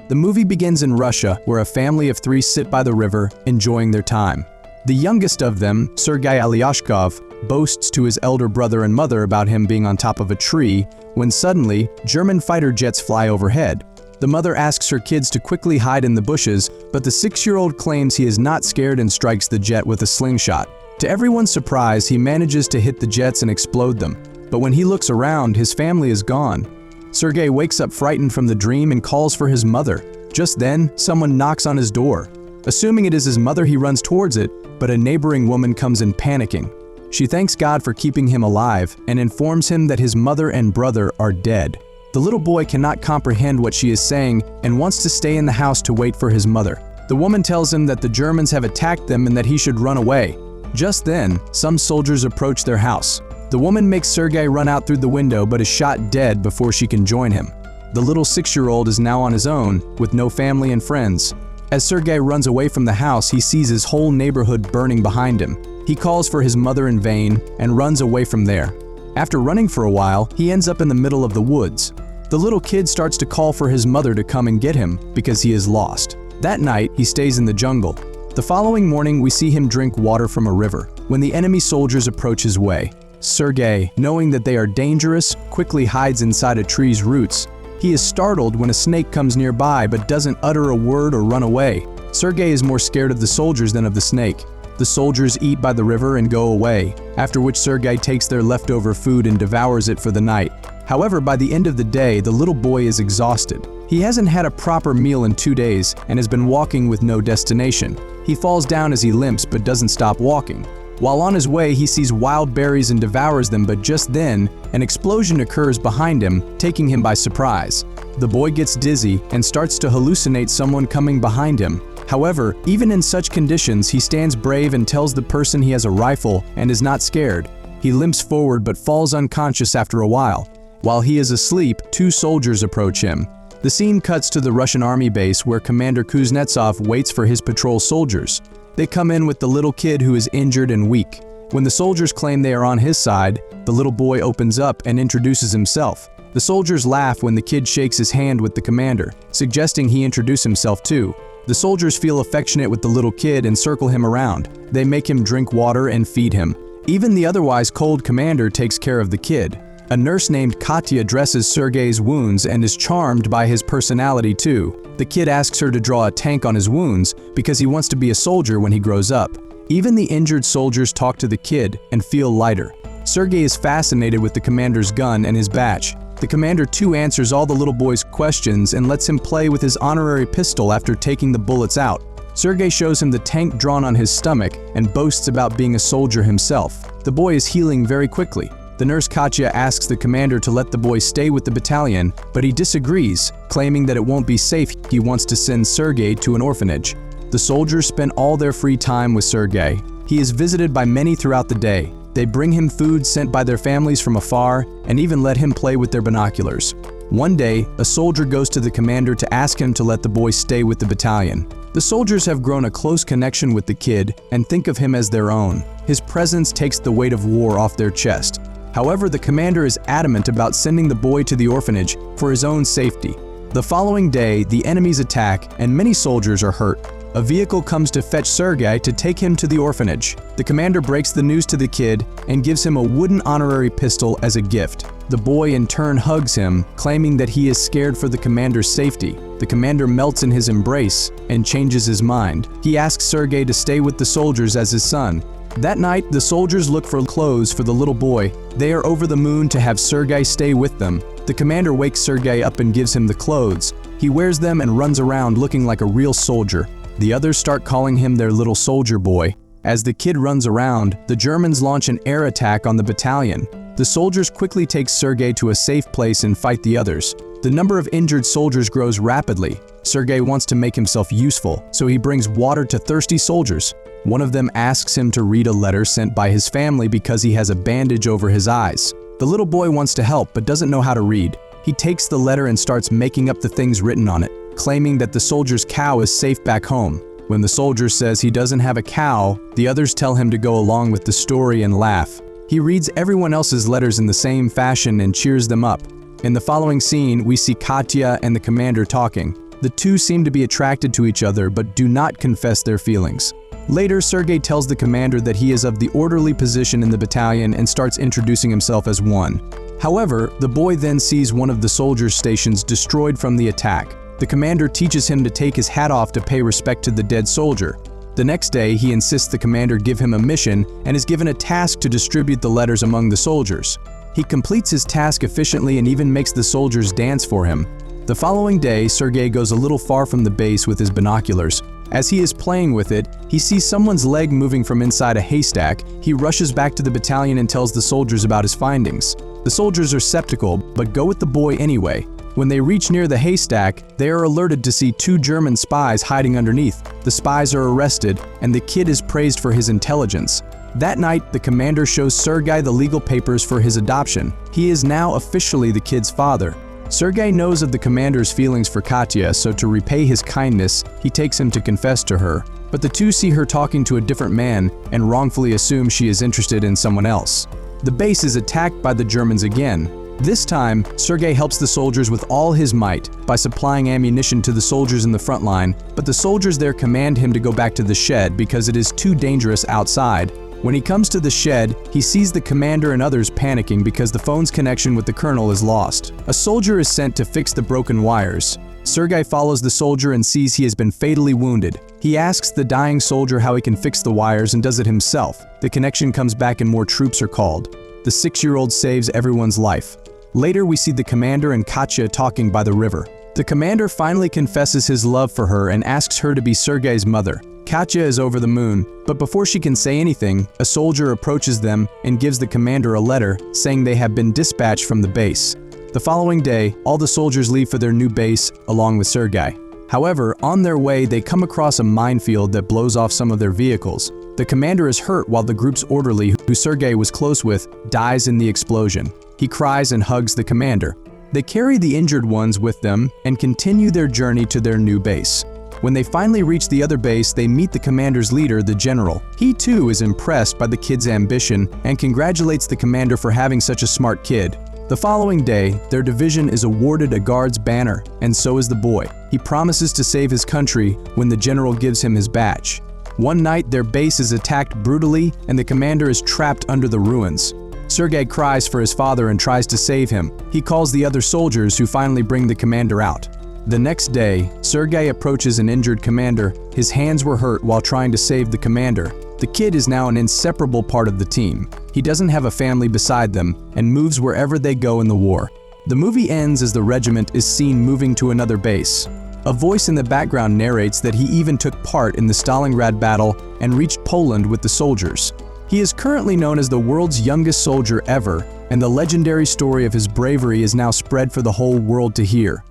The movie begins in Russia, where a family of 3 sit by the river, enjoying their time. The youngest of them, Sergei Alyashkov, boasts to his elder brother and mother about him being on top of a tree, when suddenly, German fighter jets fly overhead. The mother asks her kids to quickly hide in the bushes, but the 6-year-old claims he is not scared and strikes the jet with a slingshot. To everyone's surprise, he manages to hit the jets and explode them. But when he looks around, his family is gone. Sergei wakes up frightened from the dream and calls for his mother. Just then, someone knocks on his door. Assuming it is his mother, he runs towards it, but a neighboring woman comes in panicking. She thanks God for keeping him alive and informs him that his mother and brother are dead. The little boy cannot comprehend what she is saying and wants to stay in the house to wait for his mother. The woman tells him that the Germans have attacked them and that he should run away. Just then, some soldiers approach their house. The woman makes Sergei run out through the window but is shot dead before she can join him. The little 6-year-old is now on his own, with no family and friends. As Sergei runs away from the house, he sees his whole neighborhood burning behind him. He calls for his mother in vain and runs away from there. After running for a while, he ends up in the middle of the woods. The little kid starts to call for his mother to come and get him because he is lost. That night, he stays in the jungle. The following morning, we see him drink water from a river. When the enemy soldiers approach his way, Sergei, knowing that they are dangerous, quickly hides inside a tree's roots. He is startled when a snake comes nearby but doesn't utter a word or run away. Sergei is more scared of the soldiers than of the snake. The soldiers eat by the river and go away, after which Sergei takes their leftover food and devours it for the night. However, by the end of the day, the little boy is exhausted. He hasn't had a proper meal in 2 days and has been walking with no destination. He falls down as he limps but doesn't stop walking. While on his way, he sees wild berries and devours them, but just then, an explosion occurs behind him, taking him by surprise. The boy gets dizzy and starts to hallucinate someone coming behind him. However, even in such conditions, he stands brave and tells the person he has a rifle and is not scared. He limps forward but falls unconscious after a while. While he is asleep, 2 soldiers approach him. The scene cuts to the Russian army base where Commander Kuznetsov waits for his patrol soldiers. They come in with the little kid who is injured and weak. When the soldiers claim they are on his side, the little boy opens up and introduces himself. The soldiers laugh when the kid shakes his hand with the commander, suggesting he introduce himself too. The soldiers feel affectionate with the little kid and circle him around. They make him drink water and feed him. Even the otherwise cold commander takes care of the kid. A nurse named Katya dresses Sergei's wounds and is charmed by his personality too. The kid asks her to draw a tank on his wounds because he wants to be a soldier when he grows up. Even the injured soldiers talk to the kid and feel lighter. Sergei is fascinated with the commander's gun and his badge. The commander too answers all the little boy's questions and lets him play with his honorary pistol after taking the bullets out. Sergei shows him the tank drawn on his stomach and boasts about being a soldier himself. The boy is healing very quickly. The nurse Katya asks the commander to let the boy stay with the battalion, but he disagrees, claiming that it won't be safe. He wants to send Sergei to an orphanage. The soldiers spend all their free time with Sergei. He is visited by many throughout the day. They bring him food sent by their families from afar and even let him play with their binoculars. One day, a soldier goes to the commander to ask him to let the boy stay with the battalion. The soldiers have grown a close connection with the kid and think of him as their own. His presence takes the weight of war off their chest. However, the commander is adamant about sending the boy to the orphanage for his own safety. The following day, the enemies attack and many soldiers are hurt. A vehicle comes to fetch Sergei to take him to the orphanage. The commander breaks the news to the kid and gives him a wooden honorary pistol as a gift. The boy in turn hugs him, claiming that he is scared for the commander's safety. The commander melts in his embrace and changes his mind. He asks Sergei to stay with the soldiers as his son. That night, the soldiers look for clothes for the little boy. They are over the moon to have Sergei stay with them. The commander wakes Sergei up and gives him the clothes. He wears them and runs around looking like a real soldier. The others start calling him their little soldier boy. As the kid runs around, the Germans launch an air attack on the battalion. The soldiers quickly take Sergei to a safe place and fight the others. The number of injured soldiers grows rapidly. Sergei wants to make himself useful, so he brings water to thirsty soldiers. One of them asks him to read a letter sent by his family because he has a bandage over his eyes. The little boy wants to help but doesn't know how to read. He takes the letter and starts making up the things written on it, claiming that the soldier's cow is safe back home. When the soldier says he doesn't have a cow, the others tell him to go along with the story and laugh. He reads everyone else's letters in the same fashion and cheers them up. In the following scene, we see Katya and the commander talking. The two seem to be attracted to each other but do not confess their feelings. Later, Sergei tells the commander that he is of the orderly position in the battalion and starts introducing himself as one. However, the boy then sees one of the soldiers' stations destroyed from the attack. The commander teaches him to take his hat off to pay respect to the dead soldier. The next day, he insists the commander give him a mission and is given a task to distribute the letters among the soldiers. He completes his task efficiently and even makes the soldiers dance for him. The following day, Sergei goes a little far from the base with his binoculars. As he is playing with it, he sees someone's leg moving from inside a haystack. He rushes back to the battalion and tells the soldiers about his findings. The soldiers are skeptical, but go with the boy anyway. When they reach near the haystack, they are alerted to see two German spies hiding underneath. The spies are arrested, and the kid is praised for his intelligence. That night, the commander shows Sergei the legal papers for his adoption. He is now officially the kid's father. Sergei knows of the commander's feelings for Katya, so to repay his kindness, he takes him to confess to her. But the two see her talking to a different man and wrongfully assume she is interested in someone else. The base is attacked by the Germans again. This time, Sergei helps the soldiers with all his might by supplying ammunition to the soldiers in the front line, but the soldiers there command him to go back to the shed because it is too dangerous outside. When he comes to the shed, he sees the commander and others panicking because the phone's connection with the colonel is lost. A soldier is sent to fix the broken wires. Sergei follows the soldier and sees he has been fatally wounded. He asks the dying soldier how he can fix the wires and does it himself. The connection comes back and more troops are called. The 6-year-old saves everyone's life. Later, we see the commander and Katya talking by the river. The commander finally confesses his love for her and asks her to be Sergei's mother. Katya is over the moon, but before she can say anything, a soldier approaches them and gives the commander a letter saying they have been dispatched from the base. The following day, all the soldiers leave for their new base along with Sergei. However, on their way, they come across a minefield that blows off some of their vehicles. The commander is hurt while the group's orderly, who Sergei was close with, dies in the explosion. He cries and hugs the commander. They carry the injured ones with them and continue their journey to their new base. When they finally reach the other base, they meet the commander's leader, the general. He too is impressed by the kid's ambition and congratulates the commander for having such a smart kid. The following day, their division is awarded a guard's banner, and so is the boy. He promises to save his country when the general gives him his badge. One night, their base is attacked brutally and the commander is trapped under the ruins. Sergei cries for his father and tries to save him. He calls the other soldiers who finally bring the commander out. The next day, Sergei approaches an injured commander. His hands were hurt while trying to save the commander. The kid is now an inseparable part of the team. He doesn't have a family beside them and moves wherever they go in the war. The movie ends as the regiment is seen moving to another base. A voice in the background narrates that he even took part in the Stalingrad battle and reached Poland with the soldiers. He is currently known as the world's youngest soldier ever, and the legendary story of his bravery is now spread for the whole world to hear.